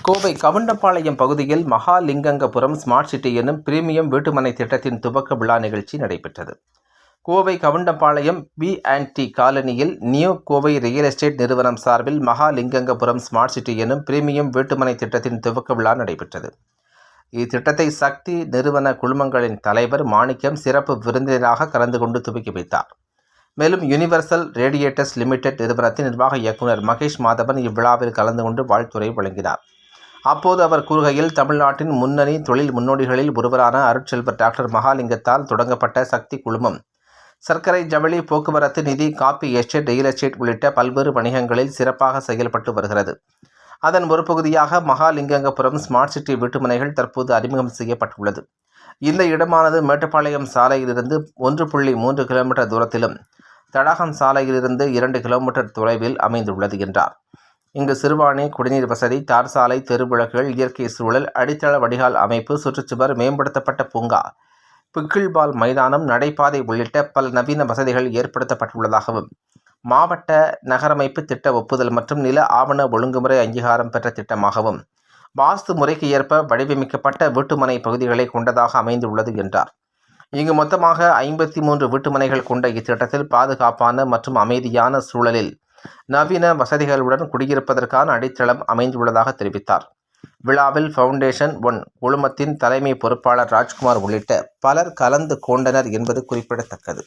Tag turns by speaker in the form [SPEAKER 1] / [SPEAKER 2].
[SPEAKER 1] கோவை கவுண்டம்பாளையம் பகுதியில் மகாலிங்கங்கபுரம் smart city எனும் premium வீட்டுமனை திட்டத்தின் துவக்க விழா நிகழ்ச்சி நடைபெற்றது. கோவை கவுண்டம்பாளையம் B&T காலனியில் நியூ கோவை ரியல் எஸ்டேட் நிறுவனம் சார்பில் மகாலிங்கங்கபுரம் ஸ்மார்ட் சிட்டி எனும் பிரீமியம் வீட்டுமனை திட்டத்தின் துவக்க விழா நடைபெற்றது. இத்திட்டத்தை சக்தி நிறுவன குழுமங்களின் தலைவர் மாணிக்கம் சிறப்பு விருந்தினராக கலந்து கொண்டு துவக்கி வைத்தார். மேலும் யுனிவர்சல் ரேடியேட்டர்ஸ் லிமிடெட் நிறுவனத்தின் நிர்வாக இயக்குநர் மகேஷ் மாதவன் இவ்விழாவில் கலந்து கொண்டு வாழ்த்துரை வழங்கினார். அப்போது அவர் கூறுகையில், தமிழ்நாட்டின் முன்னணி தொழில் முன்னோடிகளில் ஒருவரான அருட்செல்வர் டாக்டர் மகாலிங்கத்தால் தொடங்கப்பட்ட சக்தி குழுமம் சர்க்கரை, ஜவுளி, போக்குவரத்து, நிதி, காபி எஸ்டேட், ரியல் எஸ்டேட் உள்ளிட்ட பல்வேறு வணிகங்களில் சிறப்பாக செயல்பட்டு வருகிறது. அதன் ஒரு பகுதியாக மகாலிங்கங்கபுரம் ஸ்மார்ட் சிட்டி வீட்டுமனைகள் தற்போது அறிமுகம் செய்யப்பட்டுள்ளது. இந்த இடமானது மேட்டுப்பாளையம் சாலையிலிருந்து 1.3 கிலோமீட்டர் தூரத்திலும், தடாகம் சாலையிலிருந்து 2 கிலோமீட்டர் தொலைவில் அமைந்துள்ளது என்றார். இங்கு சிறுவாணி, குடிநீர் வசதி, தார் சாலை, தெருவிளக்குகள், இயற்கை சூழல், அடித்தள வடிகால் அமைப்பு, சுற்றுச்சுவர், மேம்படுத்தப்பட்ட பூங்கா, பிக்கிள்பால் மைதானம், நடைபாதை உள்ளிட்ட பல நவீன வசதிகள் ஏற்படுத்தப்பட்டுள்ளதாகவும், மாவட்ட நகரமைப்பு திட்ட ஒப்புதல் மற்றும் நில ஆவண ஒழுங்குமுறை அங்கீகாரம் பெற்ற திட்டமாகவும், வாஸ்து முறைக்கு ஏற்ப வடிவமைக்கப்பட்ட வீட்டுமனை பகுதிகளை கொண்டதாக அமைந்துள்ளது என்றார். இங்கு மொத்தமாக 53 வீட்டுமனைகள் கொண்ட இத்திட்டத்தில் பாதுகாப்பான மற்றும் அமைதியான சூழலில் நவீன வசதிகளுடன் குடியிருப்பதற்கான அடித்தளம் அமைந்துள்ளதாக தெரிவித்தார். விழாவில் ஃபவுண்டேஷன் 1 குழுமத்தின் தலைமை பொறுப்பாளர் ராஜ்குமார் உள்ளிட்ட பலர் கலந்து கொண்டனர் என்பது குறிப்பிடத்தக்கது.